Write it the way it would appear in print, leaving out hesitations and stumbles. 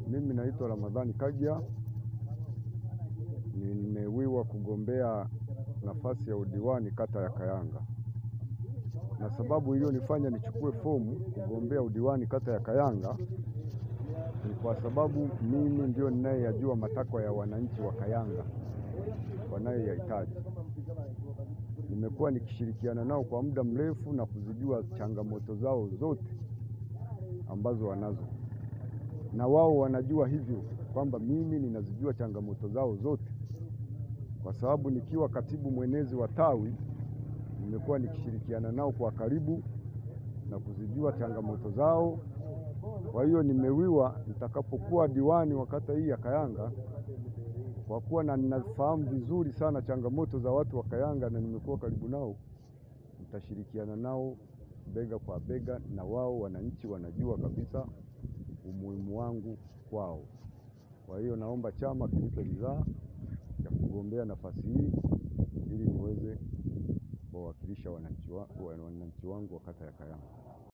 Mimi naitwa Ramadhani Kagia. Nimewiwa kugombea nafasi ya udiwani kata ya Kayanga, na sababu iliyonifanya nichukue fomu kugombea udiwani kata ya Kayanga ni kwa sababu mimi ndio ninayeyajua matakwa ya wananchi wa Kayanga wanayoyahitaji. Nimekuwa nikishirikiana nao kwa muda mrefu na kuzijua changamoto zao zote ambazo wanazo, na wao wanajua hivyo kwamba mimi ninazijua changamoto zao zote, kwa sababu nikiwa katibu mwenezi wa tawi nimekuwa nikishirikiana nao kwa karibu na kuzijua changamoto zao. Kwa hiyo nimewiwa nitakapokuwa diwani wa kata hii ya Kayanga, kwa kuwa na ninafahamu vizuri sana changamoto za watu wa Kayanga na nimekuwa karibu nao, nitashirikiana nao bega kwa bega, na wao wananchi wanajua kabisa umuhimu wangu kwao. Kwa hiyo naomba chama kinipe ridhaa ya kugombea nafasi hii ili niweze kuwakilisha wananchi wangu wa kata ya Kayanga.